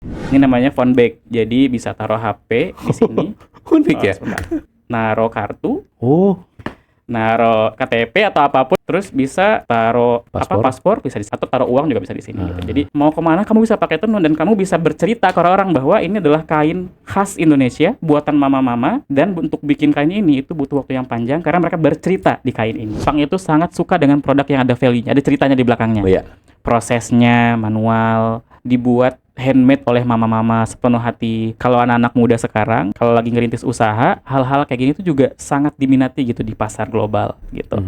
Ini namanya phone bag. Jadi bisa taruh HP di sini. Unik ya? Sebentar. Naruh kartu, Oh, naruh KTP atau apapun, terus bisa taruh paspor bisa di atau taruh uang juga bisa di sini gitu. Jadi mau kemana kamu bisa pakai tenun dan kamu bisa bercerita ke orang-orang bahwa ini adalah kain khas Indonesia buatan mama-mama, dan untuk bikin kain ini itu butuh waktu yang panjang karena mereka bercerita di kain ini. Jepang itu sangat suka dengan produk yang ada value-nya, ada ceritanya di belakangnya. oh ya. Prosesnya manual, dibuat handmade oleh mama-mama sepenuh hati. Kalau anak-anak muda sekarang, kalau lagi ngerintis usaha, hal-hal kayak gini tuh juga sangat diminati gitu di pasar global gitu.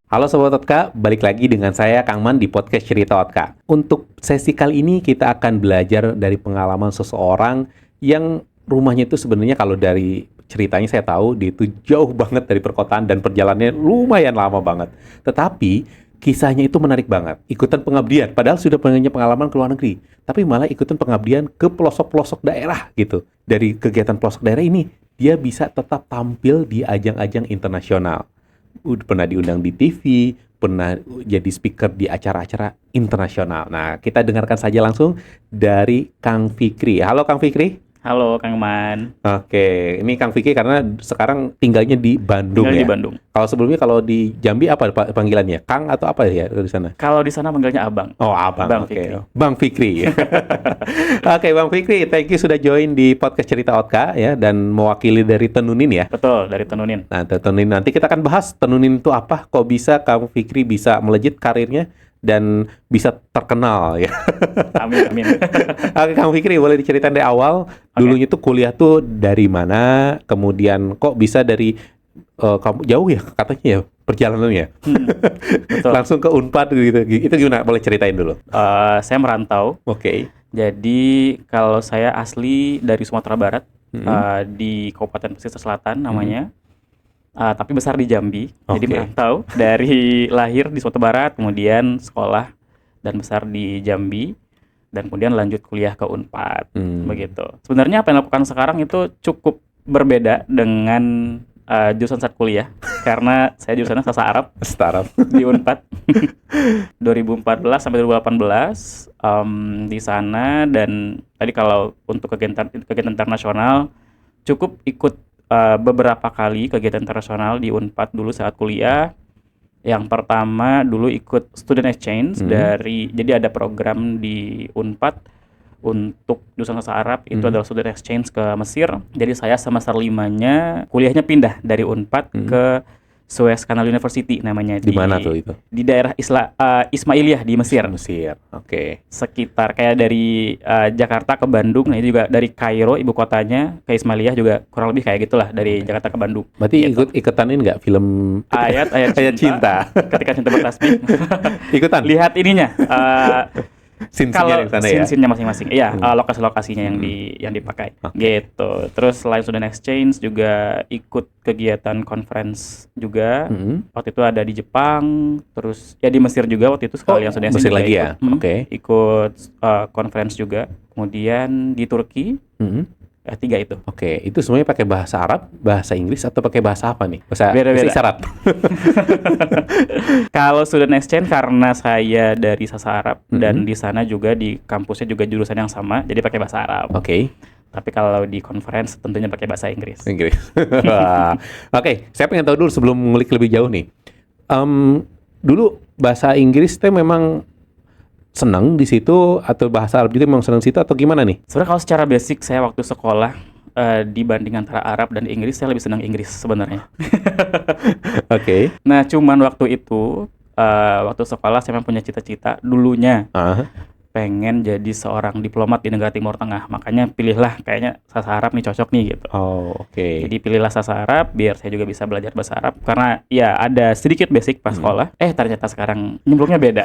Halo Sobat Otka, balik lagi dengan saya Kang Man di podcast Cerita Otka. Untuk sesi kali ini kita akan belajar dari pengalaman seseorang yang rumahnya itu sebenarnya kalau dari ceritanya saya tahu dia itu jauh banget dari perkotaan dan perjalanannya lumayan lama banget. Tetapi kisahnya itu menarik banget. Ikutan pengabdian, padahal sudah punya pengalaman ke luar negeri. Tapi malah ikutan pengabdian ke pelosok-pelosok daerah gitu. Dari kegiatan pelosok daerah ini, dia bisa tetap tampil di ajang-ajang internasional. Pernah diundang di TV, pernah jadi speaker di acara-acara internasional. Nah, kita dengarkan saja langsung dari Kang Fikri. Halo Kang Fikri. Halo Kang Man. Oke, ini Kang Fikri karena sekarang tinggalnya di Bandung Tinggal ya. di Bandung. Kalau sebelumnya kalau di Jambi apa panggilannya? Kang atau apa ya di sana? Kalau di sana manggilnya Abang. Oh, Abang. Bang Oke. Fikri. Bang Fikri. Oke, Bang Fikri, thank you sudah join di podcast Cerita Otka ya dan mewakili dari Tenunin ya. Betul, dari Tenunin. Nah, Tenunin nanti kita akan bahas Tenunin itu apa, kok bisa Kang Fikri bisa melejit karirnya dan bisa terkenal ya. Amin, amin. Oke, Kang Fikri boleh diceritain dari awal, dulunya tuh kuliah tuh dari mana, kemudian kok bisa dari kamu jauh ya katanya ya perjalanannya. Betul. Langsung ke Unpad gitu. Itu gimana? Boleh ceritain dulu. Saya merantau. Oke. Jadi kalau saya asli dari Sumatera Barat, di Kabupaten Pesisir Selatan namanya. Tapi besar di Jambi, jadi Oke. merantau dari lahir di Sumatera Barat, kemudian sekolah dan besar di Jambi, dan kemudian lanjut kuliah ke Unpad, begitu. Sebenarnya apa yang dilakukan sekarang itu cukup berbeda dengan jurusan saat kuliah, karena saya jurusannya sastra Arab Startup. di Unpad 2014 sampai 2018 di sana, dan tadi kalau untuk kegiatan internasional cukup ikut beberapa kali kegiatan internasional di Unpad dulu saat kuliah. Yang pertama dulu ikut student exchange jadi ada program di Unpad untuk jurusan bahasa Arab itu adalah student exchange ke Mesir. Jadi saya semester 5-nya kuliahnya pindah dari Unpad ke Suez Canal University namanya. Di mana tuh itu? Di daerah Ismailiyah di Mesir. Mesir. Oke. Sekitar kayak dari Jakarta ke Bandung. Nah itu juga dari Kairo ibu kotanya ke Ismailiyah juga kurang lebih kayak gitulah dari Jakarta ke Bandung. Berarti Gitu. ikutan ini nggak film Ayat Ayat cinta. Ketika cinta bertasbih. Ikutan. Lihat ininya. Scene-nya di sana ya. Scene-nya masing-masing. Iya, lokasi-lokasinya yang dipakai. Gitu. Terus selain student exchange juga ikut kegiatan conference juga. Waktu itu ada di Jepang, terus ya di Mesir juga waktu itu sekalian student exchange Mesir juga lagi ya? ikut. Oke. Ikut conference juga. Kemudian di Turki. 3 itu. Oke, itu semuanya pakai bahasa Arab, bahasa Inggris atau pakai bahasa apa nih? Bahasa Beda-beda. isyarat. Kalau student exchange karena saya dari sastra Arab dan di sana juga di kampusnya juga jurusan yang sama, jadi pakai bahasa Arab. Oke. Tapi kalau di conference tentunya pakai bahasa Inggris. Inggris. Oke, saya pengen tahu dulu sebelum ngulik lebih jauh nih. Dulu bahasa Inggris teh memang senang di situ atau bahasa Arab juga memang senang di situ atau gimana nih? Sebenarnya kalau secara basic saya waktu sekolah dibanding antara Arab dan Inggris saya lebih senang Inggris sebenarnya. Oke. Nah cuman waktu itu waktu sekolah saya memang punya cita-cita dulunya pengen jadi seorang diplomat di negara Timur Tengah, makanya pilihlah kayaknya sastra Arab nih cocok nih gitu. Oh, oke. Jadi pilihlah sastra Arab biar saya juga bisa belajar bahasa Arab karena ya ada sedikit basic pas sekolah. Ternyata sekarang nyemplungnya beda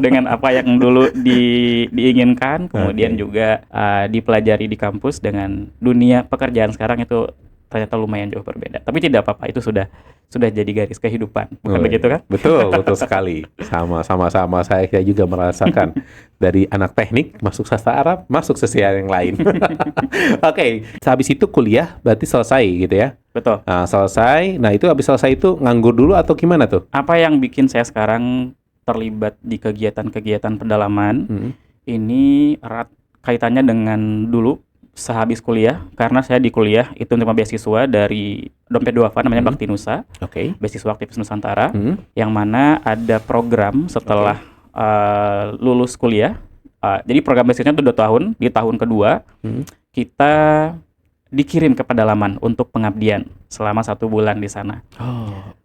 dengan apa yang dulu diinginkan, kemudian juga dipelajari di kampus dengan dunia pekerjaan sekarang itu ternyata lumayan jauh berbeda. Tapi tidak apa-apa, itu sudah jadi garis kehidupan, bukan begitu kan? Betul sekali. Sama saya juga merasakan dari anak teknik masuk sastra Arab, masuk sosial yang lain. Oke, habis itu kuliah berarti selesai gitu ya? Betul. Nah, selesai. Nah, itu habis selesai itu nganggur dulu atau gimana tuh? Apa yang bikin saya sekarang terlibat di kegiatan-kegiatan pendalaman, ini erat kaitannya dengan dulu sehabis kuliah, karena saya di kuliah itu menerima beasiswa dari Dompet Duafa, namanya Bakti Nusa, beasiswa aktivis Nusantara, yang mana ada program setelah lulus kuliah. Jadi program beasiswanya itu 2 tahun, di tahun kedua kita dikirim ke pedalaman untuk pengabdian selama 1 bulan di sana.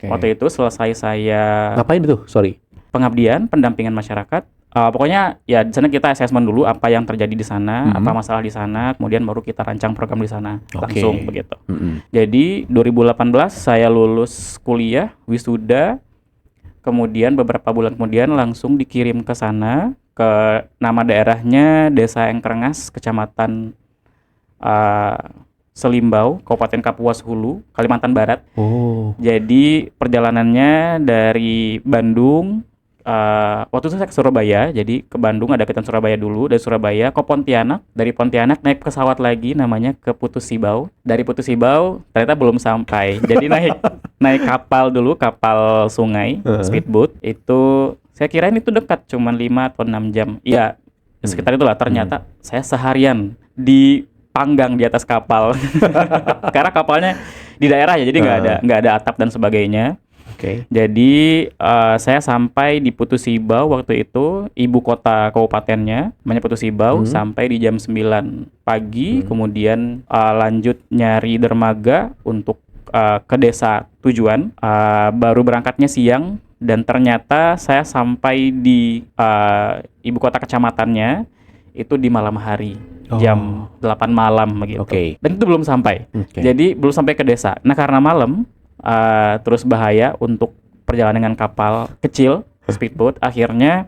Waktu itu selesai saya Ngapain itu? Sorry. pengabdian, pendampingan masyarakat. Pokoknya ya di sana kita assessment dulu apa yang terjadi di sana, apa masalah di sana, kemudian baru kita rancang program di sana langsung begitu. Jadi 2018 saya lulus kuliah, wisuda, kemudian beberapa bulan kemudian langsung dikirim ke sana, ke nama daerahnya Desa Engkrengas, Kecamatan Selimbau, Kabupaten Kapuas Hulu, Kalimantan Barat. Jadi perjalanannya dari Bandung. Waktu itu saya ke Surabaya, jadi ke Bandung ada kegiatan Surabaya dulu, dari Surabaya ke Pontianak, dari Pontianak naik pesawat lagi namanya ke Putus Sibau, dari Putus Sibau ternyata belum sampai, jadi naik kapal dulu, kapal sungai, speedboat, itu saya kirain itu dekat, cuman 5 atau 6 jam, iya sekitar itulah, ternyata saya seharian dipanggang di atas kapal, karena kapalnya di daerah ya, jadi nggak ada atap dan sebagainya. Jadi saya sampai di Putus Sibau waktu itu, ibu kota kabupatennya namanya Putus Sibau, sampai di jam 9 pagi, kemudian lanjut nyari dermaga untuk ke desa tujuan, baru berangkatnya siang, dan ternyata saya sampai di ibu kota kecamatannya itu di malam hari, jam 8 malam begitu. Dan itu belum sampai, jadi belum sampai ke desa. Nah karena malam, terus bahaya untuk perjalanan dengan kapal kecil, speedboat, akhirnya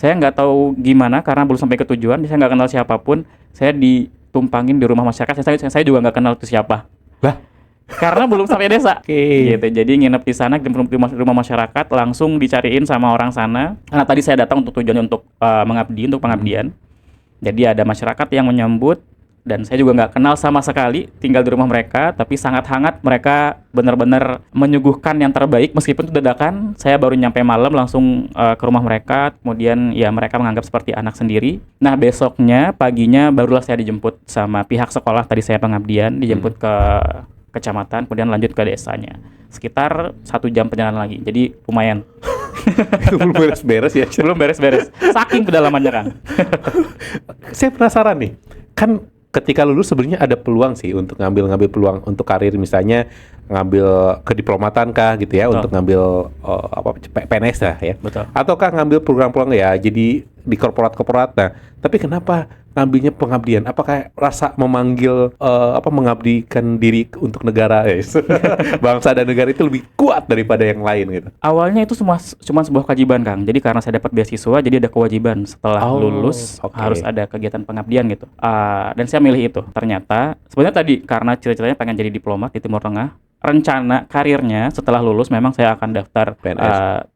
saya nggak tahu gimana karena belum sampai ke tujuan, saya nggak kenal siapapun, saya ditumpangin di rumah masyarakat, saya juga nggak kenal itu siapa. Karena belum sampai desa. Gitu. Jadi nginep di sana, di rumah masyarakat, langsung dicariin sama orang sana. Karena tadi saya datang untuk tujuan untuk mengabdi, untuk pengabdian. Jadi ada masyarakat yang menyambut, dan saya juga nggak kenal sama sekali, tinggal di rumah mereka, tapi sangat hangat, mereka benar-benar menyuguhkan yang terbaik, meskipun itu dadakan, saya baru nyampe malam langsung ke rumah mereka, kemudian ya mereka menganggap seperti anak sendiri. Nah besoknya, paginya barulah saya dijemput sama pihak sekolah, tadi saya pengabdian, dijemput ke kecamatan, kemudian lanjut ke desanya. Sekitar 1 jam perjalanan lagi, jadi lumayan. Itu belum beres-beres ya? Belum beres-beres, saking kedalamannya kan. Saya penasaran nih, kan ketika lulus sebenarnya ada peluang sih untuk ngambil peluang untuk karir, misalnya ngambil kediplomatan kah gitu ya, untuk ngambil PNS lah ya. Ataukah ngambil program-program ya jadi di korporat-korporat. Nah, tapi kenapa ngambilnya pengabdian? Apakah rasa memanggil mengabdikan diri untuk negara, bangsa dan negara itu lebih kuat daripada yang lain gitu? Awalnya itu cuma sebuah kewajiban, Kang. Jadi karena saya dapat beasiswa, jadi ada kewajiban setelah lulus harus ada kegiatan pengabdian gitu. Dan saya milih itu. Ternyata sebenarnya tadi karena cita-citanya pengen jadi diplomat di Timur Tengah. Rencana karirnya setelah lulus memang saya akan daftar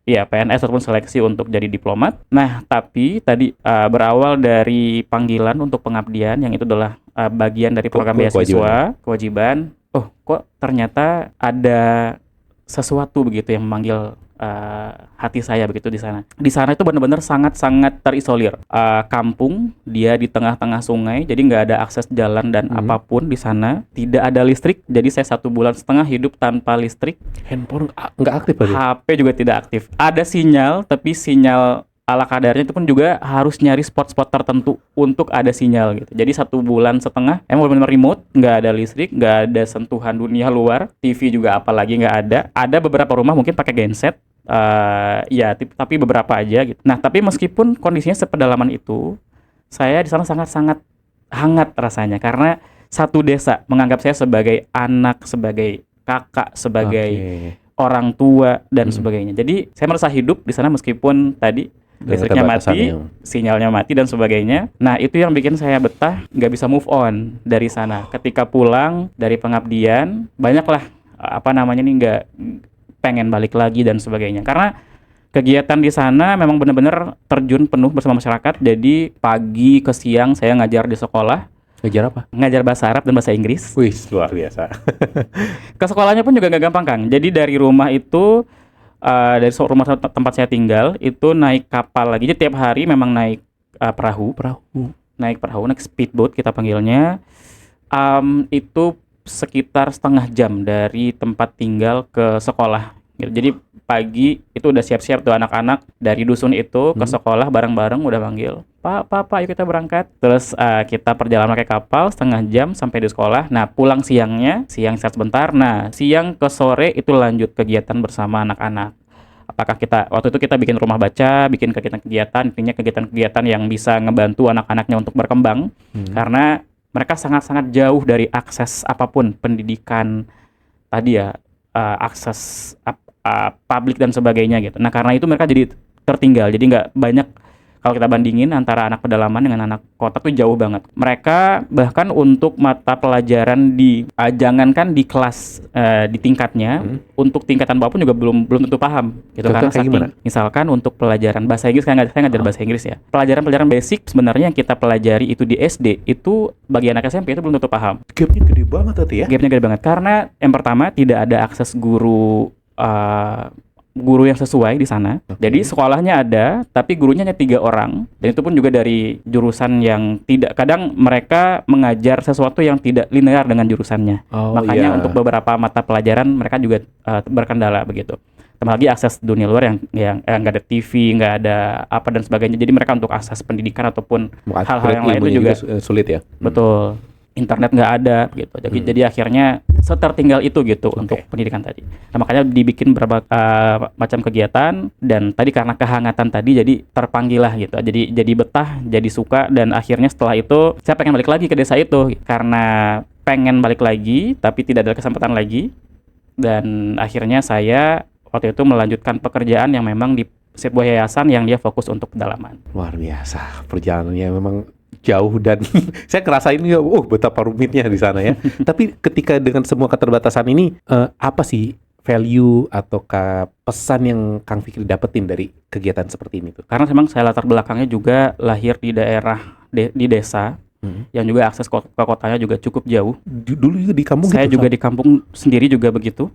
PNS ataupun seleksi untuk jadi diplomat. Nah, tapi tadi berawal dari panggilan untuk pengabdian, yang itu adalah bagian dari program beasiswa, kewajiban. Oh, kok ternyata ada sesuatu begitu yang memanggil hati saya begitu di sana. Di sana itu benar-benar sangat-sangat terisolir. Kampung, dia di tengah-tengah sungai, jadi nggak ada akses jalan dan apapun di sana. Tidak ada listrik, jadi saya 1,5 bulan hidup tanpa listrik. Handphone nggak aktif aja? HP juga tidak aktif. Ada sinyal, tapi sinyal ala kadarnya itu pun juga harus nyari spot-spot tertentu untuk ada sinyal gitu. Jadi 1,5 bulan emang benar-benar remote, nggak ada listrik, nggak ada sentuhan dunia luar, TV juga apalagi nggak ada. Ada beberapa rumah mungkin pakai genset, tapi beberapa aja gitu. Nah, tapi meskipun kondisinya sepedalaman itu, saya di sana sangat-sangat hangat rasanya karena satu desa menganggap saya sebagai anak, sebagai kakak, sebagai orang tua dan sebagainya. Jadi saya merasa hidup di sana meskipun tadi listriknya mati, sinyalnya mati dan sebagainya. Nah itu yang bikin saya betah, nggak bisa move on dari sana. Ketika pulang dari pengabdian, banyaklah nggak pengen balik lagi dan sebagainya. Karena kegiatan di sana memang benar-benar terjun penuh bersama masyarakat. Jadi pagi ke siang saya ngajar di sekolah. Ngajar apa? Ngajar bahasa Arab dan bahasa Inggris. Wih, luar biasa. Ke sekolahnya pun juga nggak gampang, Kang. Jadi dari rumah itu, dari rumah tempat saya tinggal, itu naik kapal lagi. Jadi tiap hari memang naik perahu. Naik perahu, naik speedboat kita panggilnya. Itu sekitar setengah jam dari tempat tinggal ke sekolah. Jadi pagi itu udah siap-siap tuh anak-anak dari dusun itu ke sekolah bareng-bareng udah panggil, Pak, ayo kita berangkat. Terus kita perjalanan pakai kapal setengah jam sampai di sekolah. Nah pulang siang istirahat sebentar. Nah siang ke sore itu lanjut kegiatan bersama anak-anak. Apakah waktu itu kita bikin rumah baca, bikin kegiatan-kegiatan, intinya kegiatan-kegiatan yang bisa ngebantu anak-anaknya untuk berkembang. Karena mereka sangat-sangat jauh dari akses apapun pendidikan tadi ya, akses publik dan sebagainya gitu. Nah karena itu mereka jadi tertinggal, jadi nggak banyak. Kalau kita bandingin antara anak pedalaman dengan anak kota tuh jauh banget. Mereka bahkan untuk mata pelajaran jangankan di kelas di tingkatnya, untuk tingkatan bawah pun juga belum tentu paham gitu. Karena saking, misalkan untuk pelajaran bahasa Inggris, saya ngajar bahasa Inggris ya. Pelajaran basic sebenarnya yang kita pelajari itu di SD, itu bagi anak SMP itu belum tentu paham. Gapnya gede banget tadi ya? Gapnya gede banget karena yang pertama tidak ada akses guru yang sesuai di sana. Jadi sekolahnya ada, tapi gurunya hanya 3 orang, dan itu pun juga dari jurusan yang tidak, kadang mereka mengajar sesuatu yang tidak linear dengan jurusannya. Makanya untuk beberapa mata pelajaran mereka juga berkendala begitu. Tambah lagi akses dunia luar yang nggak ada TV, nggak ada apa dan sebagainya. Jadi mereka untuk akses pendidikan ataupun hal-hal yang lain itu juga sulit ya. Betul. Internet nggak ada gitu. Jadi akhirnya setertinggal itu gitu untuk pendidikan tadi. Nah, makanya dibikin beberapa macam kegiatan, dan tadi karena kehangatan tadi jadi terpanggil lah gitu. Jadi betah, jadi suka, dan akhirnya setelah itu saya pengen balik lagi ke desa itu karena pengen balik lagi tapi tidak ada kesempatan lagi. Dan akhirnya saya waktu itu melanjutkan pekerjaan yang memang di sebuah yayasan yang dia fokus untuk pedalaman. Luar biasa, perjalanannya memang jauh dan saya ngerasain betapa rumitnya di sana ya. Tapi ketika dengan semua keterbatasan ini, apa sih value atau pesan yang Kang Fikri dapetin dari kegiatan seperti ini tuh? Karena memang saya latar belakangnya juga lahir di daerah di desa, yang juga akses ke kotanya juga cukup jauh. Dulu juga di kampung saya juga di kampung sendiri juga begitu.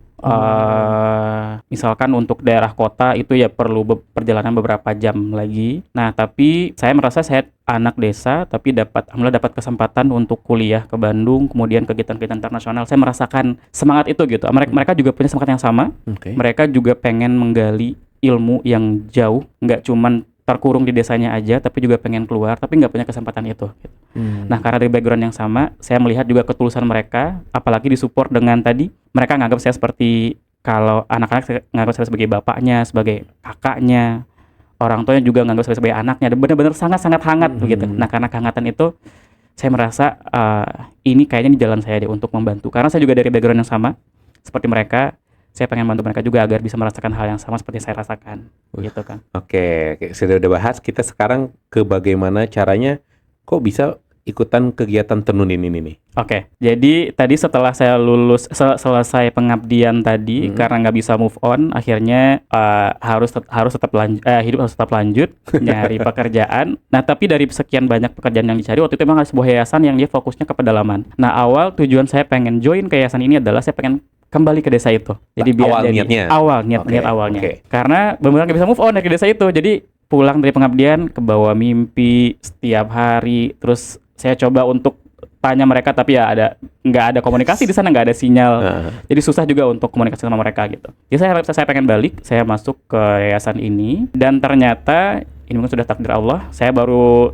Misalkan untuk daerah kota itu ya perlu perjalanan beberapa jam lagi. Nah tapi saya merasa saya anak desa, tapi alhamdulillah dapat kesempatan untuk kuliah ke Bandung, kemudian kegiatan-kegiatan internasional. Saya merasakan semangat itu gitu. Mereka juga punya semangat yang sama. Mereka juga pengen menggali ilmu yang jauh, nggak cuman terkurung di desanya aja, tapi juga pengen keluar, tapi nggak punya kesempatan itu. Gitu. Nah, karena dari background yang sama, saya melihat juga ketulusan mereka, apalagi disupport dengan tadi, mereka nganggap saya seperti, kalau anak-anak nganggap saya sebagai bapaknya, sebagai kakaknya, orang tuanya juga nganggap saya sebagai anaknya, benar-benar sangat-sangat hangat begitu. Nah, karena kehangatan itu, saya merasa ini kayaknya di jalan saya deh untuk membantu. Karena saya juga dari background yang sama, seperti mereka. Saya pengen bantu mereka juga agar bisa merasakan hal yang sama seperti saya rasakan, gitu kan. Oke, sudah bahas. Kita sekarang ke bagaimana caranya kok bisa ikutan kegiatan tenun ini nih. Oke, jadi tadi setelah saya lulus, selesai pengabdian tadi, karena nggak bisa move on, akhirnya hidup harus tetap lanjut, nyari pekerjaan. Nah, tapi dari sekian banyak pekerjaan yang dicari, waktu itu memang ada sebuah yayasan yang dia fokusnya ke pedalaman. Nah, awal tujuan saya pengen join ke yayasan ini adalah saya pengen kembali ke desa itu. Jadi niat awalnya. Karena benar-benar nggak bisa move on dari desa itu. Jadi pulang dari pengabdian ke bawah mimpi setiap hari. Terus saya coba untuk tanya mereka, tapi ya nggak ada komunikasi di sana, nggak ada sinyal. Jadi susah juga untuk komunikasi sama mereka gitu. Jadi saya pengen balik. Saya masuk ke yayasan ini, dan ternyata ini mungkin sudah takdir Allah. Saya baru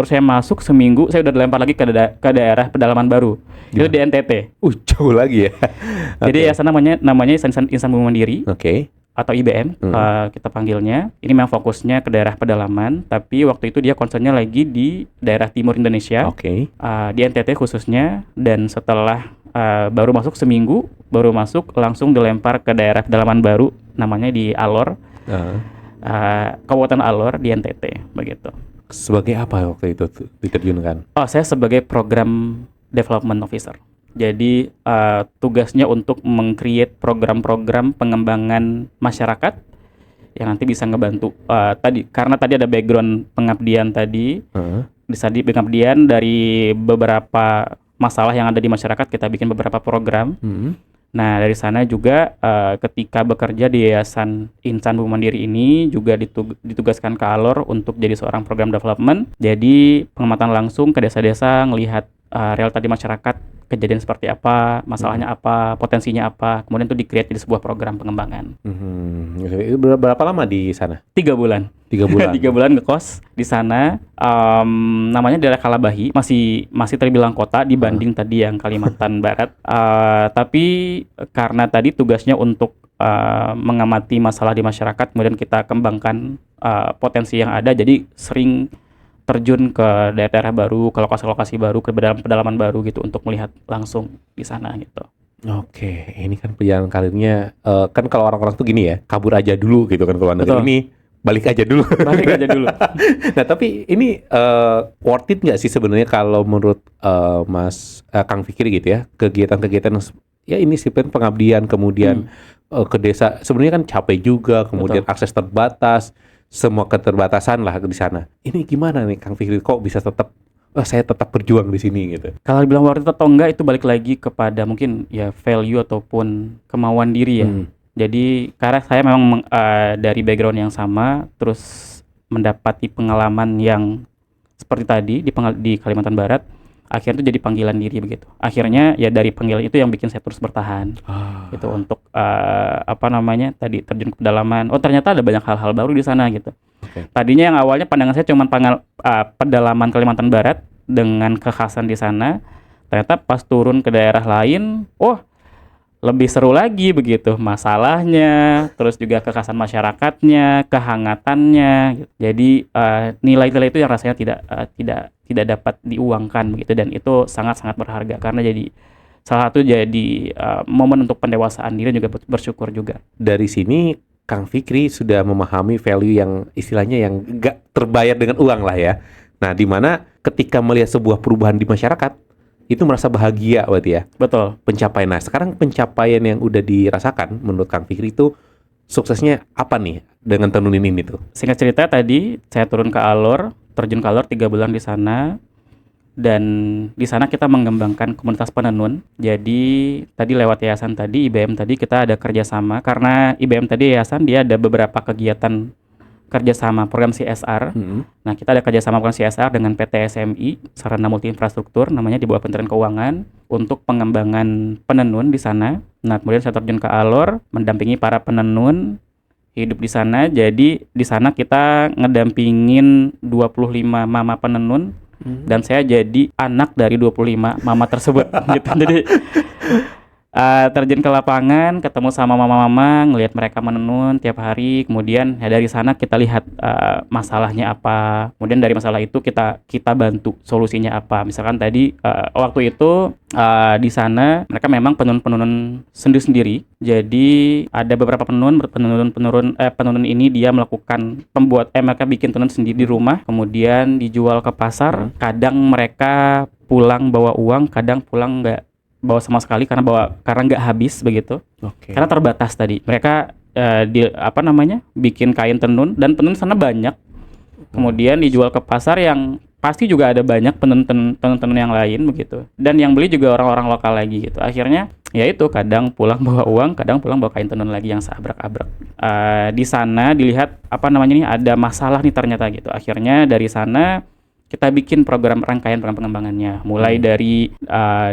saya masuk seminggu, saya udah dilempar lagi ke daerah pedalaman baru. Itu di NTT. Jauh lagi ya. Jadi yayasan namanya Insan Bumi Mandiri. Atau IBM kita panggilnya. Ini memang fokusnya ke daerah pedalaman, tapi waktu itu dia concernnya lagi di daerah timur Indonesia. Di NTT khususnya. Dan setelah baru masuk seminggu, langsung dilempar ke daerah pedalaman baru, namanya di Alor. Kabupaten Alor di NTT begitu. Sebagai apa waktu itu diterjunkan? Oh, saya sebagai program development officer. Jadi tugasnya untuk meng-create program-program pengembangan masyarakat yang nanti bisa ngebantu karena tadi ada background pengabdian tadi. Bisa di pengabdian dari beberapa masalah yang ada di masyarakat, kita bikin beberapa program. Nah, dari sana juga ketika bekerja di Yayasan Insan Bumi Mandiri ini juga ditugaskan ke Alor untuk jadi seorang program development. Jadi pengamatan langsung ke desa-desa, ngelihat realita di masyarakat, kejadian seperti apa, masalahnya apa, potensinya apa, kemudian itu di-create jadi sebuah program pengembangan. Itu berapa lama di sana? 3 bulan. 3 bulan. 3 bulan ngekos di sana. Namanya daerah Kalabahi, masih terbilang kota dibanding tadi yang Kalimantan Barat. Tapi karena tadi tugasnya untuk mengamati masalah di masyarakat, kemudian kita kembangkan potensi yang ada, jadi sering terjun ke daerah baru, ke lokasi-lokasi baru, ke pedalaman baru gitu untuk melihat langsung di sana gitu. Oke, ini kan perjalanan karirnya kan kalau orang-orang tuh gini ya, kabur aja dulu gitu kan kalau negeri ini. Balik aja dulu. Balik aja dulu. Nah, tapi ini worth it nggak sih sebenarnya kalau menurut Mas Kang Fikri gitu ya, kegiatan-kegiatan ya ini sih pengabdian kemudian ke desa sebenarnya kan capek juga, kemudian akses terbatas, semua keterbatasan lah di sana. Ini gimana nih Kang Fikri kok bisa tetap saya tetap berjuang di sini gitu. Kalau dibilang worth it atau enggak itu balik lagi kepada mungkin ya value ataupun kemauan diri ya. Jadi karena saya memang dari background yang sama, terus mendapati pengalaman yang seperti tadi di Kalimantan Barat, akhirnya itu jadi panggilan diri begitu. Akhirnya ya dari panggilan itu yang bikin saya terus bertahan. Gitu untuk tadi terjun ke pedalaman. Oh, ternyata ada banyak hal-hal baru di sana gitu. Tadinya yang awalnya pandangan saya cuma pedalaman Kalimantan Barat dengan kekhasan di sana. Ternyata pas turun ke daerah lain, lebih seru lagi begitu masalahnya, terus juga kekhasan masyarakatnya, kehangatannya gitu. Jadi nilai-nilai itu yang rasanya tidak dapat diuangkan begitu, dan itu sangat-sangat berharga karena jadi salah satu momen untuk pendewasaan diri, juga bersyukur juga. Dari sini Kang Fikri sudah memahami value yang istilahnya yang gak terbayar dengan uang lah ya. Nah, di mana ketika melihat sebuah perubahan di masyarakat itu merasa bahagia berarti ya. Betul. Pencapaian. Nah, sekarang pencapaian yang udah dirasakan menurut Kang Fikri itu suksesnya apa nih dengan tenunin ini tuh? Singkat cerita tadi saya turun ke Alor, terjun ke Alor 3 bulan di sana, dan di sana kita mengembangkan komunitas penenun. Jadi tadi lewat yayasan tadi, IBM tadi kita ada kerjasama, karena IBM tadi yayasan dia ada beberapa kegiatan kerjasama program CSR. Nah, kita ada kerjasama program CSR dengan PT SMI, Sarana Multi Infrastruktur, namanya di bawah Kementerian Keuangan, untuk pengembangan penenun di sana. Nah, kemudian saya terjun ke Alor, mendampingi para penenun hidup di sana. Jadi di sana kita ngedampingin 25 mama penenun, dan saya jadi anak dari 25 mama tersebut. Gitu. Jadi terjun ke lapangan, ketemu sama mama-mama, ngelihat mereka menenun tiap hari. Kemudian ya dari sana kita lihat masalahnya apa. Kemudian dari masalah itu kita bantu solusinya apa. Misalkan tadi waktu itu di sana mereka memang penenun sendiri. Jadi ada beberapa penenun ini dia melakukan mereka bikin tenun sendiri di rumah, kemudian dijual ke pasar. Kadang mereka pulang bawa uang, kadang pulang nggak bawa sama sekali karena nggak habis begitu. Karena terbatas tadi. Mereka bikin kain tenun, dan penenun sana banyak. Kemudian dijual ke pasar yang pasti juga ada banyak tenun yang lain begitu. Dan yang beli juga orang-orang lokal lagi gitu. Akhirnya ya itu, kadang pulang bawa uang, kadang pulang bawa kain tenun lagi yang seabrek-abrek. Di sana dilihat ada masalah nih ternyata gitu. Akhirnya dari sana kita bikin rangkaian program pengembangannya, mulai dari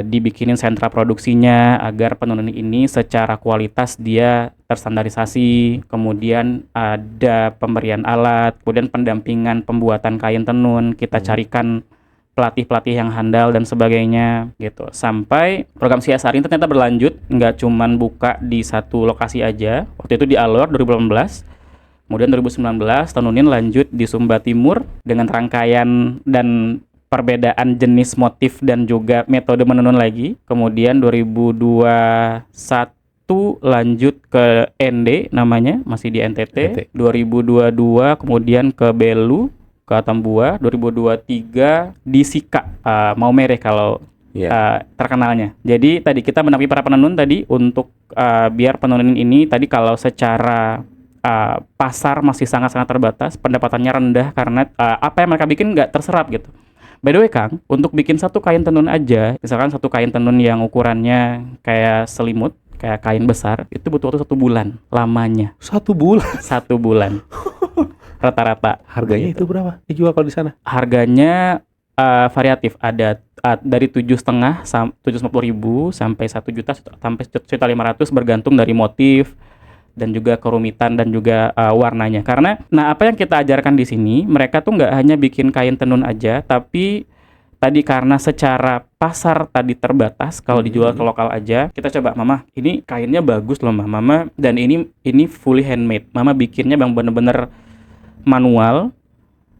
dibikinin sentra produksinya agar penenun ini secara kualitas dia terstandarisasi, kemudian ada pemberian alat, kemudian pendampingan pembuatan kain tenun, kita carikan pelatih-pelatih yang handal dan sebagainya gitu. Sampai program CSR ini ternyata berlanjut, nggak cuman buka di satu lokasi aja. Waktu itu di Alor 2018. Kemudian 2019 tenunin lanjut di Sumba Timur dengan rangkaian dan perbedaan jenis motif dan juga metode menenun lagi. Kemudian 2021 2021 lanjut ke ND namanya, masih di NTT. 2022 kemudian ke Belu, ke Atambua. 2023 di Sika, Maumere kalau terkenalnya. Jadi tadi kita menampingi para penenun tadi untuk biar penenun ini tadi kalau secara pasar masih sangat-sangat terbatas, pendapatannya rendah karena apa yang mereka bikin nggak terserap gitu. By the way Kang, untuk bikin satu kain tenun aja, misalkan satu kain tenun yang ukurannya kayak selimut, kayak kain besar, itu butuh waktu 1 bulan lamanya. 1 bulan? 1 bulan. Rata-rata. Harganya gitu. itu berapa dijual kalau di sana? Harganya variatif, ada dari 7,5 750.000 sampai 1 juta sampai 1.500.000 bergantung dari motif dan juga kerumitan dan juga warnanya. Karena apa yang kita ajarkan di sini, mereka tuh nggak hanya bikin kain tenun aja, tapi tadi karena secara pasar tadi terbatas, kalau dijual ke lokal aja, kita coba, Mama, ini kainnya bagus loh, Mama, dan ini fully handmade. Mama bikinnya bang bener-bener manual,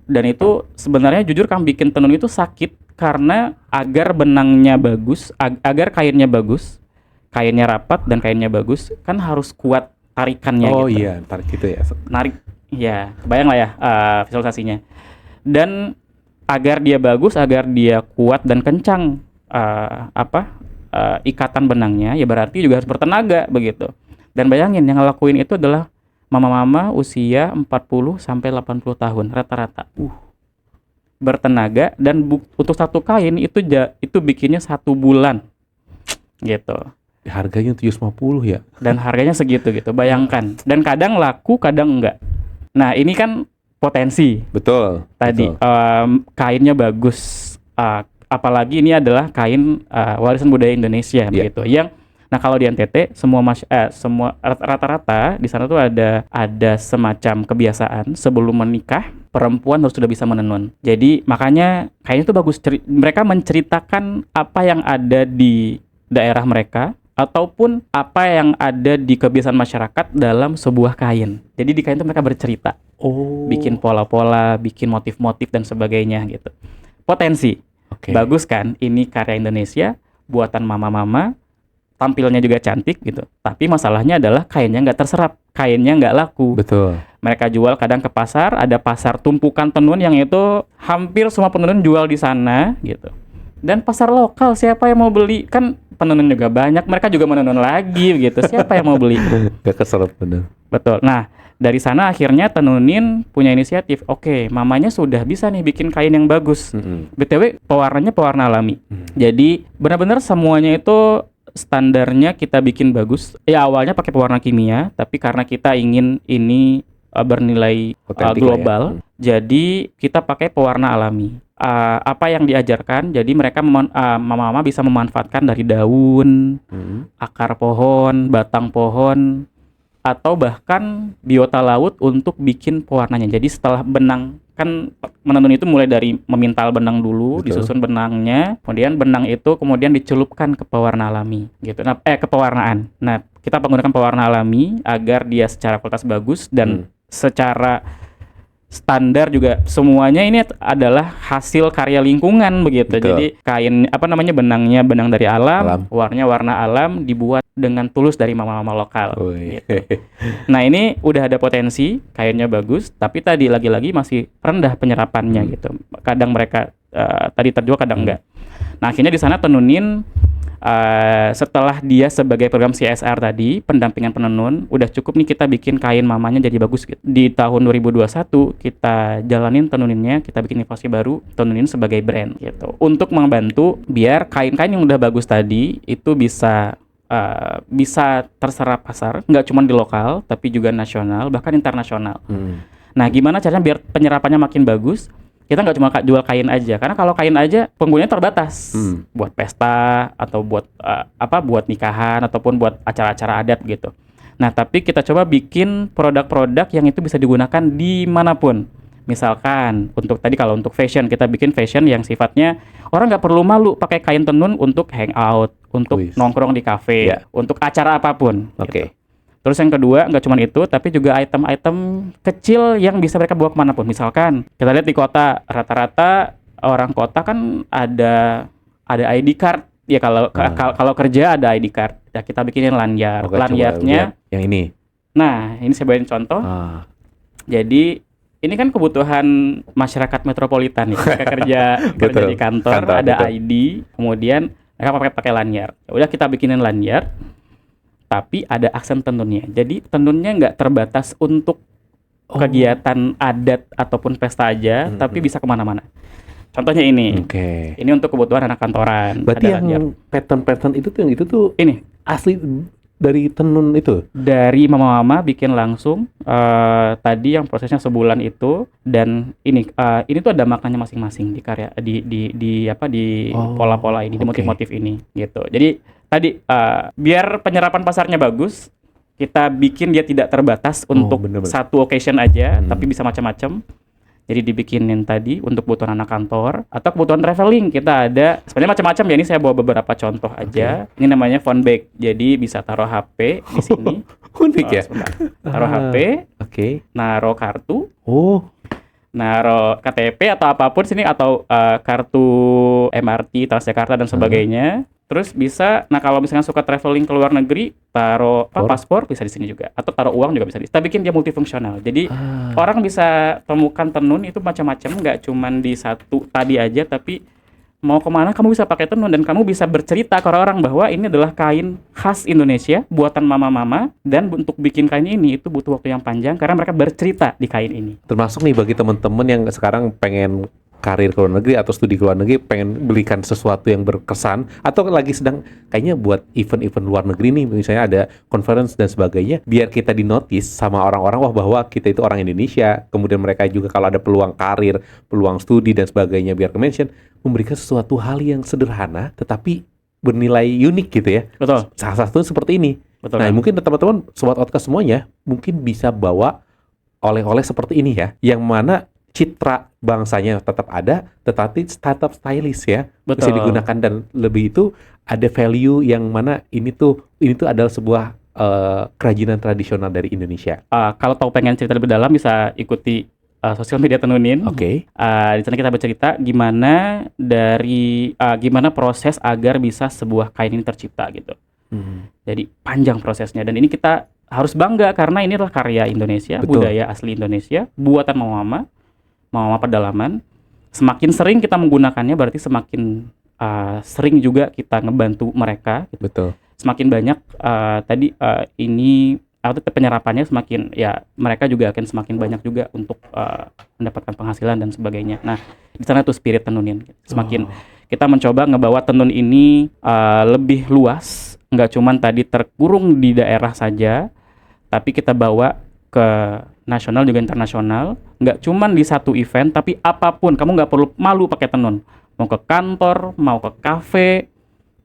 dan itu sebenarnya jujur Kang, bikin tenun itu sakit karena agar benangnya bagus, agar kainnya bagus, kainnya rapat dan kainnya bagus, kan harus kuat tarikannya gitu. Oh iya, tarik gitu ya. Narik, ya, kebayang lah ya visualisasinya. Dan agar dia bagus, agar dia kuat dan kencang ikatan benangnya, ya berarti juga harus bertenaga begitu. Dan bayangin yang ngelakuin itu adalah mama-mama usia 40 sampai 80 tahun rata-rata. Bertenaga dan untuk satu kain itu bikinnya 1 bulan. Gitu. Harganya 750 ya. Dan harganya segitu gitu. Bayangkan. Dan kadang laku, kadang enggak. Nah, ini kan potensi. Betul. Tadi kainnya bagus. Apalagi ini adalah kain warisan budaya Indonesia begitu. Nah, kalau di NTT semua rata-rata di sana tuh ada semacam kebiasaan sebelum menikah perempuan harus sudah bisa menenun. Jadi makanya kayaknya itu bagus. Mereka menceritakan apa yang ada di daerah mereka ataupun apa yang ada di kebiasaan masyarakat dalam sebuah kain. Jadi di kain itu mereka bercerita. Bikin pola-pola, bikin motif-motif dan sebagainya gitu. Potensi. Bagus kan? Ini karya Indonesia, buatan mama-mama, tampilnya juga cantik gitu. Tapi masalahnya adalah kainnya nggak terserap, kainnya nggak laku. Betul. Mereka jual kadang ke pasar, ada pasar tumpukan tenun yang itu hampir semua penenun jual di sana gitu. Dan pasar lokal siapa yang mau beli? Kan penenun juga banyak, mereka juga menenun lagi gitu. Siapa yang mau beli? Gak keserap bener. Betul. Nah, dari sana akhirnya tenunin punya inisiatif. Oke, mamanya sudah bisa nih bikin kain yang bagus. BTW pewarnanya pewarna alami. Jadi benar-benar semuanya itu standarnya kita bikin bagus. Ya awalnya pakai pewarna kimia, tapi karena kita ingin ini bernilai global, jadi kita pakai pewarna alami. Apa yang diajarkan, jadi mereka mama-mama bisa memanfaatkan dari daun, akar pohon, batang pohon, atau bahkan biota laut untuk bikin pewarnanya. Jadi setelah benang, kan menenun itu mulai dari memintal benang dulu, disusun benangnya, kemudian benang itu kemudian dicelupkan ke pewarna alami gitu. Ke pewarnaan. Nah, kita menggunakan pewarna alami agar dia secara kualitas bagus dan secara standar juga, semuanya ini adalah hasil karya lingkungan begitu. Betul. Jadi kain benangnya benang dari alam, warnanya warna alam, dibuat dengan tulus dari mama-mama lokal gitu. Nah, ini udah ada potensi, kainnya bagus, tapi tadi lagi-lagi masih rendah penyerapannya gitu. Kadang mereka tadi terjual, kadang enggak. Nah, akhirnya di sana tenunin setelah dia sebagai program CSR tadi, pendampingan penenun, udah cukup nih kita bikin kain mamanya jadi bagus gitu. Di tahun 2021 kita jalanin tenuninnya, kita bikin inovasi baru, tenunin sebagai brand gitu. Untuk membantu biar kain-kain yang udah bagus tadi itu bisa terserap pasar, nggak cuma di lokal, tapi juga nasional, bahkan internasional. Nah, gimana caranya biar penyerapannya makin bagus? Kita nggak cuma jual kain aja, karena kalau kain aja penggunanya terbatas buat pesta atau buat buat nikahan ataupun buat acara-acara adat gitu. Nah, tapi kita coba bikin produk-produk yang itu bisa digunakan dimanapun. Misalkan kalau untuk fashion, kita bikin fashion yang sifatnya orang nggak perlu malu pakai kain tenun untuk hangout, untuk nongkrong di kafe, untuk acara apapun. Gitu. Terus yang kedua, nggak cuma itu, tapi juga item-item kecil yang bisa mereka bawa kemanapun. Misalkan kita lihat di kota, rata-rata orang kota kan ada ID card. Ya kalau kerja ada ID card. Ya kita bikinin lanyard. Oke, coba Lanyardnya, lihat yang ini. nah ini saya bawain contoh. Ah, Jadi ini kan kebutuhan masyarakat metropolitan nih, mereka kerja Betul. di kantor, Kantor, ada betul. ID, kemudian mereka pakai lanyard. Ya udah kita bikinin lanyard, tapi ada aksen tenunnya. Jadi tenunnya nggak terbatas untuk kegiatan adat ataupun pesta aja, tapi bisa kemana-mana. Contohnya ini, Oke. ini untuk kebutuhan anak kantoran. Berarti ada lanyard. yang pattern-pattern itu tuh Ini asli dari tenun itu. dari mama-mama bikin langsung tadi yang prosesnya sebulan itu, dan ini tuh ada maknanya masing-masing di karya di apa di Oh, pola-pola ini, di oke. motif-motif ini gitu. Jadi tadi biar penyerapan pasarnya bagus, kita bikin dia tidak terbatas untuk bener-bener. satu occasion aja, tapi bisa macam-macam. Jadi dibikinin tadi untuk kebutuhan anak kantor atau kebutuhan traveling. Kita ada sebenarnya macam-macam ya. Ini saya bawa beberapa contoh aja. Ini namanya phone bag. Jadi bisa taruh HP di sini. Unik ya. Sebentar. Taruh HP, Oke. naruh kartu, Oh, naruh KTP atau apapun sini, atau kartu MRT, Transjakarta dan sebagainya. Terus bisa, nah kalau misalnya suka traveling ke luar negeri, taruh paspor bisa di sini juga, atau taruh uang juga bisa. Kita bikin dia multifungsional. Jadi orang bisa temukan tenun itu macam-macam, nggak cuman di satu tadi aja, tapi mau kemana kamu bisa pakai tenun, dan kamu bisa bercerita ke orang bahwa ini adalah kain khas Indonesia, buatan mama-mama, dan untuk bikin kain ini itu butuh waktu yang panjang karena mereka bercerita di kain ini. termasuk nih bagi teman-teman yang sekarang pengen karir ke luar negeri atau studi ke luar negeri, pengen belikan sesuatu yang berkesan, atau lagi sedang kayaknya buat event-event luar negeri nih, misalnya ada conference dan sebagainya, biar kita dinotis sama orang-orang, wah bahwa kita itu orang Indonesia, kemudian mereka juga kalau ada peluang karir, peluang studi dan sebagainya, biar ke-mention, memberikan sesuatu hal yang sederhana tetapi bernilai unik gitu ya. Betul. Salah satunya seperti ini. Betul Nah, kan? mungkin teman-teman Sobat Otka semuanya mungkin bisa bawa oleh-oleh seperti ini ya, yang mana citra bangsanya tetap ada, tetapi tetap stylish ya, bisa Betul. digunakan, dan lebih itu ada value yang mana ini tuh adalah sebuah kerajinan tradisional dari Indonesia. Kalau tahu pengen cerita lebih dalam bisa ikuti sosial media Tenunin. Oke. Di sana kita bercerita gimana gimana proses agar bisa sebuah kain ini tercipta gitu. Jadi panjang prosesnya, dan ini kita harus bangga karena ini adalah karya Indonesia, Betul. budaya asli Indonesia, buatan mama pedalaman. Semakin sering kita menggunakannya berarti semakin sering juga kita ngebantu mereka gitu. Betul. Semakin banyak ini penyerapannya, semakin ya mereka juga akan semakin banyak juga untuk mendapatkan penghasilan dan sebagainya. Nah, di sana tuh spirit tenunin. Semakin kita mencoba ngebawa tenun ini lebih luas, nggak cuman tadi terkurung di daerah saja, tapi kita bawa ke nasional juga internasional. Nggak cuman di satu event, tapi apapun, kamu nggak perlu malu pakai tenun. Mau ke kantor, mau ke kafe,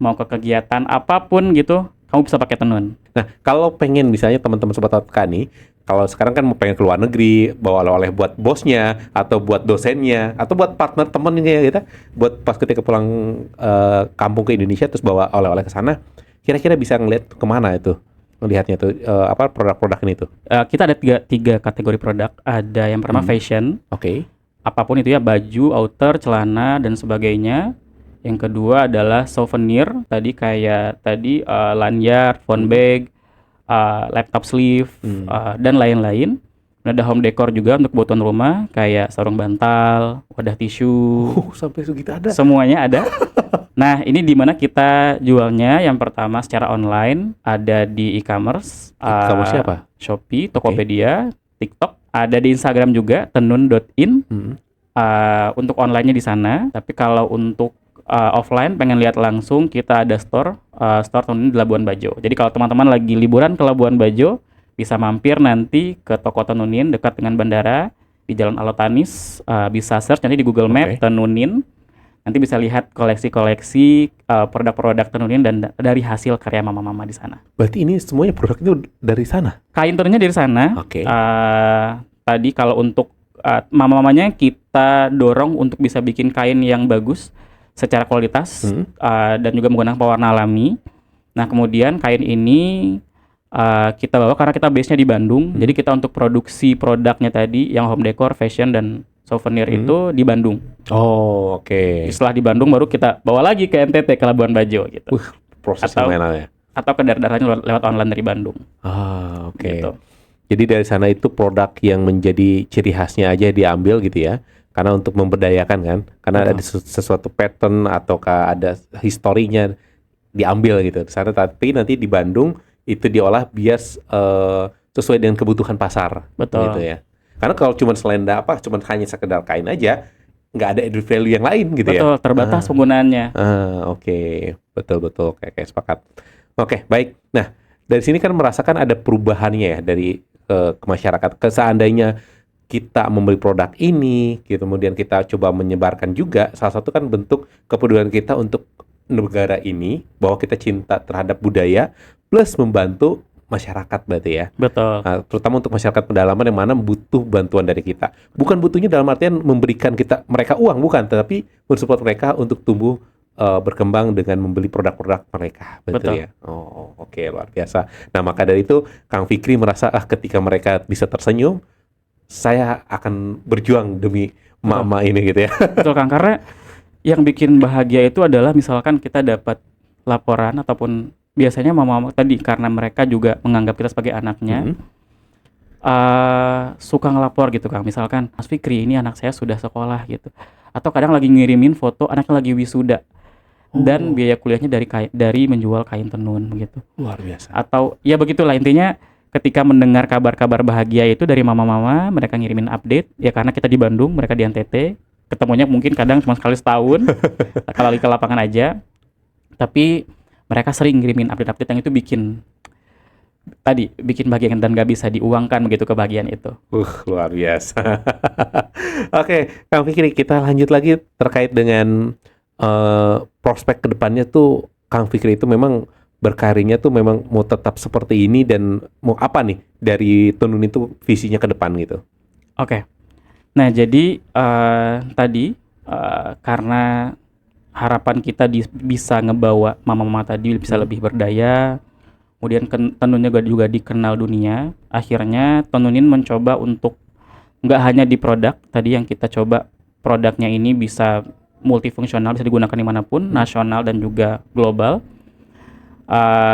mau ke kegiatan apapun gitu, kamu bisa pakai tenun. Nah, kalau pengen misalnya teman-teman Sobat Otka nih, kalau sekarang kan mau pengen ke luar negeri, bawa oleh-oleh buat bosnya, atau buat dosennya, atau buat partner temennya kita, buat pas ketika pulang kampung ke Indonesia, terus bawa oleh-oleh ke sana, kira-kira bisa ngeliat kemana itu? Melihatnya tuh, produk-produk ini tuh? Kita ada tiga kategori produk. Ada yang pertama fashion, Oke. apapun itu ya, baju, outer, celana, dan sebagainya. Yang kedua adalah souvenir, tadi kayak lanyard, phone bag, laptop sleeve, dan lain-lain. Ada home decor juga untuk kebutuhan rumah, kayak sarung bantal, wadah tisu, Sampai segitu ada. semuanya ada. Nah, ini di mana kita jualnya. Yang pertama secara online, ada di e-commerce. E-commerce siapa? Shopee, Tokopedia, TikTok. Ada di Instagram juga, tenun.in. Untuk online-nya di sana. Tapi kalau untuk offline, pengen lihat langsung, kita ada store Tenun di Labuan Bajo. Jadi kalau teman-teman lagi liburan ke Labuan Bajo, bisa mampir nanti ke toko Tenunin dekat dengan bandara di Jalan Alotanis. Bisa search nanti di Google Map Tenunin. Nanti bisa lihat koleksi-koleksi produk-produk Tenunin dan dari hasil karya mama-mama di sana. Berarti ini semuanya produk itu dari sana? Kain tenunnya dari sana. Oke. Tadi kalau untuk mama-mamanya kita dorong untuk bisa bikin kain yang bagus secara kualitas dan juga menggunakan pewarna alami. Nah, kemudian kain ini kita bawa karena kita base-nya di Bandung. Jadi kita untuk produksi produknya tadi yang home decor, fashion, dan souvenir itu di Bandung. Oh, oke. Setelah di Bandung baru kita bawa lagi ke NTT, ke Labuan Bajo gitu. Proses Atau- lumayan ya. atau ke daerah-daerahnya lewat online dari Bandung. Oke. Gitu. Jadi dari sana itu produk yang menjadi ciri khasnya aja diambil gitu ya. Karena untuk memberdayakan kan. Karena ada sesuatu pattern ataukah ada historinya diambil gitu. Di sana tapi nanti di Bandung itu diolah bias sesuai dengan kebutuhan pasar. Betul. Gitu ya. Karena kalau cuma cuma hanya sekedar kain aja, nggak ada added value yang lain gitu ya. Betul, terbatas penggunaannya. Oke. Betul. Oke, sepakat. Oke, baik. Nah, dari sini kan merasakan ada perubahannya ya dari ke masyarakat. Seandainya kita membeli produk ini, gitu, kemudian kita coba menyebarkan juga, salah satu kan bentuk kepedulian kita untuk negara ini, bahwa kita cinta terhadap budaya, plus membantu masyarakat berarti ya. Betul. Nah, terutama untuk masyarakat pedalaman yang mana butuh bantuan dari kita. Bukan butuhnya dalam artian memberikan mereka uang, bukan, tetapi mensupport mereka untuk tumbuh berkembang dengan membeli produk-produk mereka. Betul ya? Oke, luar biasa. Nah, maka dari itu Kang Fikri merasa ketika mereka bisa tersenyum, saya akan berjuang demi emak-emak ini gitu ya. Betul Kang, karena yang bikin bahagia itu adalah misalkan kita dapat laporan ataupun biasanya mama-mama tadi karena mereka juga menganggap kita sebagai anaknya, suka ngelapor gitu Kang. Misalkan, Mas Fikri ini anak saya sudah sekolah gitu. Atau kadang lagi ngirimin foto anaknya lagi wisuda. Dan biaya kuliahnya dari menjual kain tenun gitu. Luar biasa. Atau ya begitulah intinya, ketika mendengar kabar-kabar bahagia itu dari mama-mama, mereka ngirimin update, ya karena kita di Bandung, mereka di NTT, ketemunya mungkin kadang cuma sekali setahun, kalau lagi ke lapangan aja, tapi mereka sering ngirimin update-update yang itu bikin bahagia dan gak bisa diuangkan begitu kebahagiaan itu. Luar biasa. Oke, Kang Fikri, kita lanjut lagi terkait dengan prospek kedepannya tuh. Kang Fikri itu memang berkarirnya tuh memang mau tetap seperti ini dan mau apa nih dari Tenun itu visinya ke depan gitu? Oke. Nah jadi tadi karena harapan kita bisa ngebawa mama-mama tadi bisa lebih berdaya, kemudian tenunnya juga dikenal dunia. Akhirnya Tenunin mencoba untuk nggak hanya di produk tadi yang kita coba, produknya ini bisa multifungsional, bisa digunakan dimanapun, nasional dan juga global.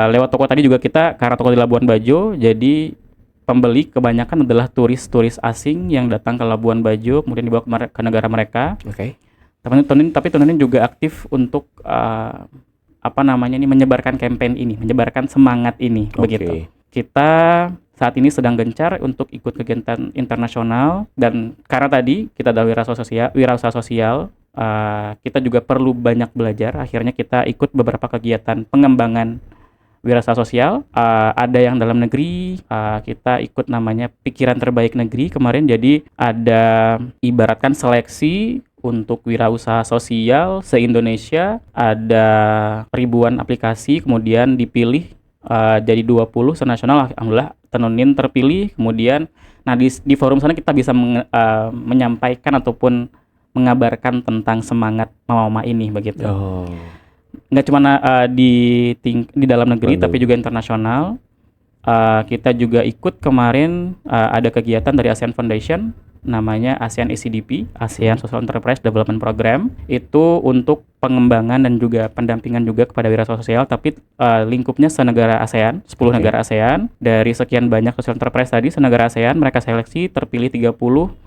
Lewat toko tadi juga kita, karena toko di Labuan Bajo, jadi pembeli kebanyakan adalah turis-turis asing yang datang ke Labuan Bajo, kemudian dibawa ke negara mereka. Oke. Tapi Tenunin juga aktif untuk menyebarkan campaign ini, menyebarkan semangat ini, begitu. Kita saat ini sedang gencar untuk ikut kegiatan internasional, dan karena tadi kita adalah wirausaha sosial, kita juga perlu banyak belajar. Akhirnya kita ikut beberapa kegiatan pengembangan wirausaha sosial. Ada yang dalam negeri, kita ikut namanya Pikiran Terbaik Negeri kemarin. Jadi ada ibaratkan seleksi untuk wirausaha sosial se-Indonesia, ada ribuan aplikasi, kemudian dipilih jadi 20 senasional. Alhamdulillah Tenunin terpilih. Kemudian di forum sana kita bisa menyampaikan ataupun mengabarkan tentang semangat mama-mama ini begitu. Nggak cuma di dalam negeri tapi juga internasional. Kita juga ikut kemarin ada kegiatan dari ASEAN Foundation namanya ASEAN ECDP, ASEAN Social Enterprise Development Program. Itu untuk pengembangan dan juga pendampingan juga kepada wirausaha sosial, tapi lingkupnya senegara ASEAN, 10 negara ASEAN. Dari sekian banyak social enterprise tadi, senegara ASEAN mereka seleksi, terpilih 30.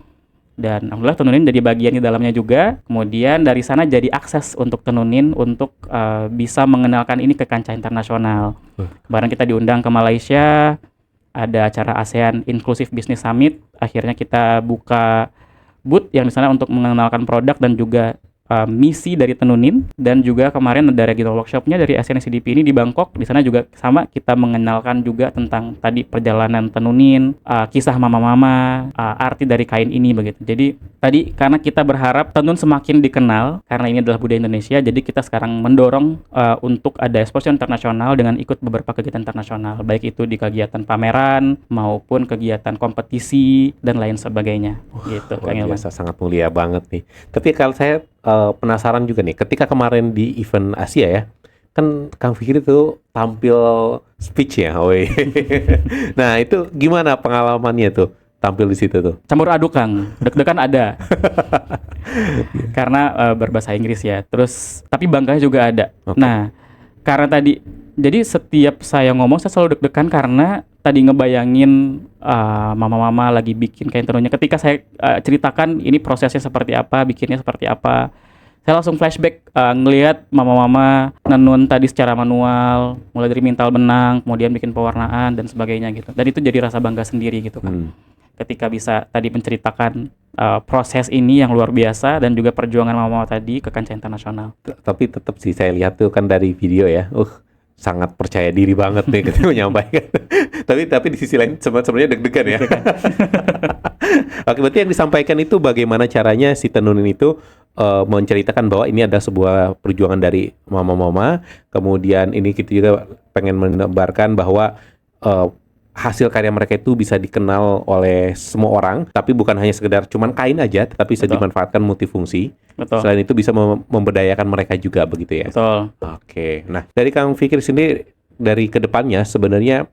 Dan alhamdulillah Tenunin jadi bagian di dalamnya juga. Kemudian dari sana jadi akses untuk Tenunin untuk bisa mengenalkan ini ke kancah internasional. Kemarin kita diundang ke Malaysia, ada acara ASEAN Inclusive Business Summit. Akhirnya kita buka booth yang di sana untuk mengenalkan produk dan juga misi dari Tenunin. Dan juga kemarin ada regional workshopnya dari ASEAN CDP ini di Bangkok. Di sana juga sama, kita mengenalkan juga tentang tadi perjalanan Tenunin, kisah mama-mama, arti dari kain ini begitu. Jadi tadi karena kita berharap tenun semakin dikenal karena ini adalah budaya Indonesia, jadi kita sekarang mendorong untuk ada exposure internasional dengan ikut beberapa kegiatan internasional, baik itu di kegiatan pameran maupun kegiatan kompetisi dan lain sebagainya. Gitu, Kang Ilman. Biasa, sangat mulia banget nih. Tapi kalau saya penasaran juga nih, ketika kemarin di event Asia ya, kan Kang Fikri tuh tampil speech ya, nah itu gimana pengalamannya tuh tampil di situ tuh? Campur aduk Kang, deg-degan ada, karena berbahasa Inggris ya. Terus tapi bangganya juga ada. Nah, karena tadi Jadi setiap saya ngomong saya selalu deg-degan karena tadi ngebayangin mama-mama lagi bikin kain tenunnya. Ketika saya ceritakan ini prosesnya seperti apa, bikinnya seperti apa, saya langsung flashback ngelihat mama-mama nenun tadi secara manual, mulai dari mintal benang, kemudian bikin pewarnaan dan sebagainya gitu. Dan itu jadi rasa bangga sendiri gitu kan. Ketika bisa tadi menceritakan proses ini yang luar biasa dan juga perjuangan mama-mama tadi ke kancah internasional. Tapi tetap sih saya lihat tuh kan dari video ya, sangat percaya diri banget nih ketika menyampaikan. tapi di sisi lain sebenarnya deg-degan ya. Oke, berarti yang disampaikan itu bagaimana caranya si tenunin itu menceritakan bahwa ini ada sebuah perjuangan dari mama-mama, kemudian ini kita juga pengen menebarkan bahwa hasil karya mereka itu bisa dikenal oleh semua orang, tapi bukan hanya sekedar cuman kain aja, tetapi bisa dimanfaatkan multifungsi. Betul. Selain itu bisa memberdayakan mereka juga begitu ya. Betul. Oke, nah dari Kang Fikri sendiri dari kedepannya sebenarnya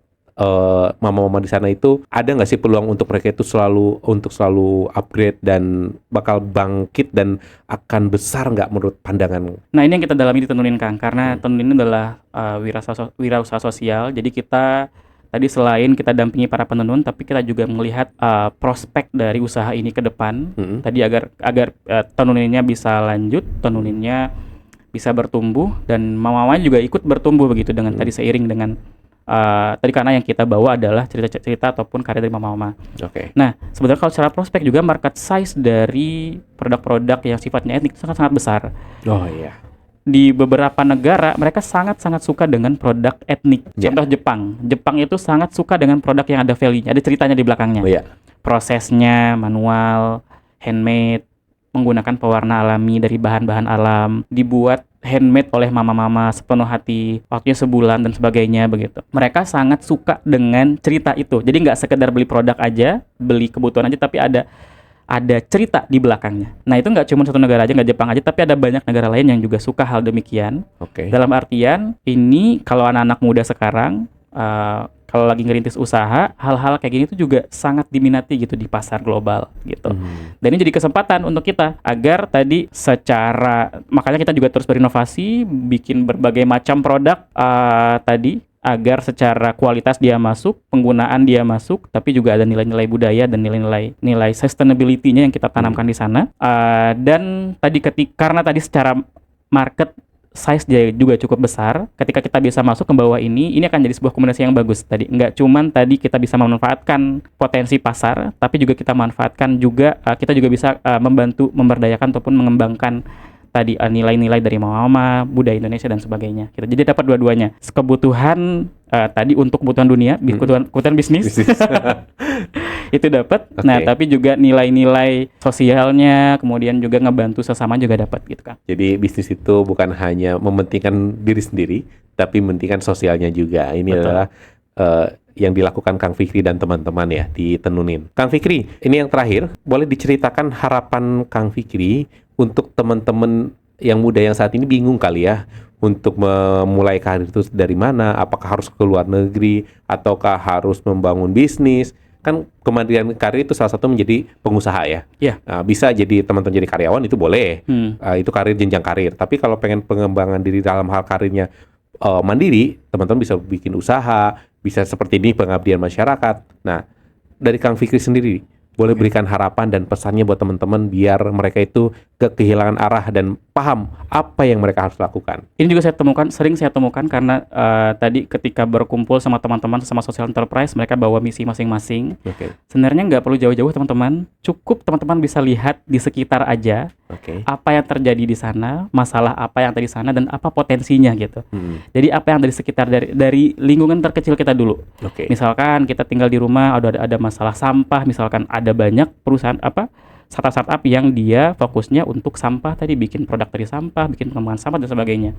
mama-mama di sana itu ada nggak sih peluang untuk mereka itu selalu upgrade dan bakal bangkit dan akan besar nggak menurut pandangan? Nah ini yang kita dalami di Tenunin Kang, karena Tenunin ini adalah wirausaha sosial, jadi kita tadi selain kita dampingi para penenun, tapi kita juga melihat prospek dari usaha ini ke depan. Tadi agar tenuninnya bisa lanjut, tenuninnya bisa bertumbuh, dan mama-mama juga ikut bertumbuh begitu dengan tadi seiring dengan tadi karena yang kita bawa adalah cerita-cerita ataupun karya dari mama-mama. Oke. Nah sebenarnya kalau secara prospek juga market size dari produk-produk yang sifatnya etnik sangat-sangat besar. Oh iya. Di beberapa negara mereka sangat-sangat suka dengan produk etnik. Contoh Jepang. Jepang itu sangat suka dengan produk yang ada value-nya, ada ceritanya di belakangnya. Oh, iya. Prosesnya manual, handmade, menggunakan pewarna alami dari bahan-bahan alam, dibuat handmade oleh mama-mama sepenuh hati, waktunya sebulan dan sebagainya begitu. Mereka sangat suka dengan cerita itu. Jadi nggak sekedar beli produk aja, beli kebutuhan aja, tapi ada cerita di belakangnya. Nah itu nggak cuma satu negara aja, nggak Jepang aja, tapi ada banyak negara lain yang juga suka hal demikian. Dalam artian ini kalau anak-anak muda sekarang kalau lagi ngerintis usaha, hal-hal kayak gini tuh juga sangat diminati gitu di pasar global gitu. Dan ini jadi kesempatan untuk kita agar tadi makanya kita juga terus berinovasi, bikin berbagai macam produk tadi agar secara kualitas dia masuk, penggunaan dia masuk, tapi juga ada nilai-nilai budaya dan nilai sustainability-nya yang kita tanamkan di sana. Dan tadi karena tadi secara market size dia juga cukup besar, ketika kita bisa masuk ke bawah ini akan jadi sebuah kombinasi yang bagus tadi. Nggak cuman tadi kita bisa memanfaatkan potensi pasar, tapi juga kita manfaatkan juga, kita juga bisa membantu memberdayakan ataupun mengembangkan tadi nilai-nilai dari mama-mama, budaya Indonesia dan sebagainya. Jadi dapat dua-duanya. Kebutuhan tadi untuk kebutuhan dunia, kebutuhan bisnis. Itu dapat. Nah, tapi juga nilai-nilai sosialnya, kemudian juga ngebantu sesama juga dapat gitu kan. Jadi bisnis itu bukan hanya mementingkan diri sendiri, tapi mementingkan sosialnya juga. Ini adalah yang dilakukan Kang Fikri dan teman-teman ya di Tenunin. Kang Fikri, ini yang terakhir, boleh diceritakan harapan Kang Fikri untuk teman-teman yang muda yang saat ini bingung kali ya untuk memulai karir itu dari mana, apakah harus ke luar negeri ataukah harus membangun bisnis. Kan kemandirian karir itu salah satu menjadi pengusaha ya. Bisa jadi teman-teman jadi karyawan itu boleh. Itu karir, jenjang karir. Tapi kalau pengen pengembangan diri dalam hal karirnya mandiri, teman-teman bisa bikin usaha, bisa seperti ini pengabdian masyarakat. Nah, dari Kang Fikri sendiri, boleh berikan harapan dan pesannya buat teman-teman biar mereka itu kehilangan arah dan paham apa yang mereka harus lakukan. Ini juga sering saya temukan karena tadi ketika berkumpul sama teman-teman sama social enterprise, mereka bawa misi masing-masing. Sebenarnya nggak perlu jauh-jauh teman-teman, cukup teman-teman bisa lihat di sekitar aja apa yang terjadi di sana, masalah apa yang ada di sana dan apa potensinya gitu. Jadi apa yang dari sekitar dari lingkungan terkecil kita dulu. Misalkan kita tinggal di rumah, ada masalah sampah, misalkan ada banyak perusahaan startup yang dia fokusnya untuk sampah tadi, bikin produk dari sampah, bikin pengembangan sampah dan sebagainya.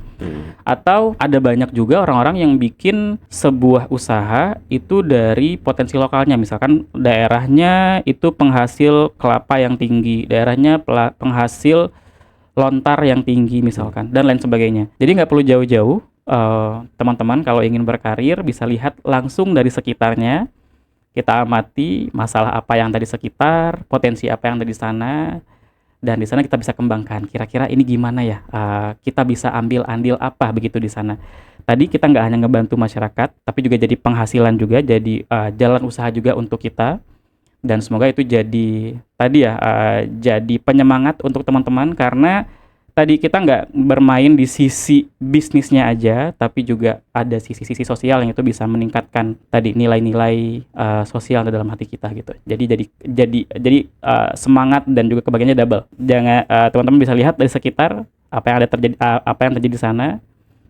Atau ada banyak juga orang-orang yang bikin sebuah usaha itu dari potensi lokalnya, misalkan daerahnya itu penghasil kelapa yang tinggi, daerahnya penghasil lontar yang tinggi misalkan, dan lain sebagainya. Jadi nggak perlu jauh-jauh, teman-teman kalau ingin berkarir bisa lihat langsung dari sekitarnya. Kita amati masalah apa yang ada di sekitar, potensi apa yang ada di sana, dan di sana kita bisa kembangkan kira-kira ini gimana ya, kita bisa ambil andil apa begitu di sana. Tadi kita nggak hanya ngebantu masyarakat, tapi juga jadi penghasilan juga, jadi jalan usaha juga untuk kita, dan semoga itu jadi tadi ya, jadi penyemangat untuk teman-teman karena tadi kita nggak bermain di sisi bisnisnya aja, tapi juga ada sisi-sisi sosial yang itu bisa meningkatkan tadi nilai-nilai sosial dalam hati kita gitu. Semangat dan juga kebahagiaannya double. Jangan teman-teman bisa lihat dari sekitar apa yang terjadi di sana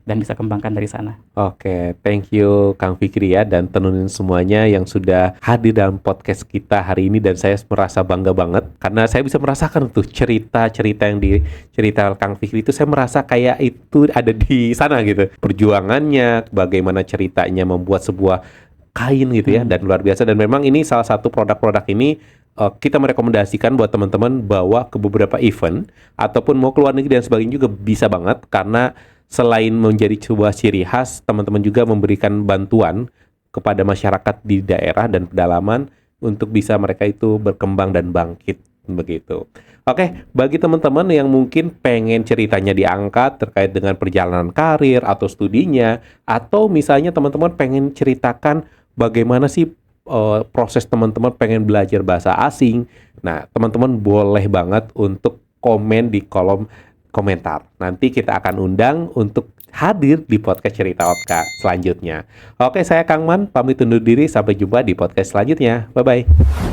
dan bisa kembangkan dari sana. Oke, thank you Kang Fikri ya, dan tenunin semuanya yang sudah hadir dalam podcast kita hari ini, dan saya merasa bangga banget karena saya bisa merasakan tuh cerita-cerita yang diceritakan Kang Fikri itu, saya merasa kayak itu ada di sana gitu. Perjuangannya, bagaimana ceritanya membuat sebuah kain gitu ya, dan luar biasa. Dan memang ini salah satu produk-produk ini kita merekomendasikan buat teman-teman bawa ke beberapa event ataupun mau ke luar negeri dan sebagainya juga bisa banget, karena selain menjadi sebuah ciri khas, teman-teman juga memberikan bantuan kepada masyarakat di daerah dan pedalaman untuk bisa mereka itu berkembang dan bangkit begitu. Oke, bagi teman-teman yang mungkin pengen ceritanya diangkat terkait dengan perjalanan karir atau studinya, atau misalnya teman-teman pengen ceritakan bagaimana sih proses teman-teman pengen belajar bahasa asing, nah teman-teman boleh banget untuk komen di kolom komentar. Nanti kita akan undang untuk hadir di podcast Cerita Otka selanjutnya. Oke, saya Kang Man, pamit undur diri. Sampai jumpa di podcast selanjutnya. Bye-bye.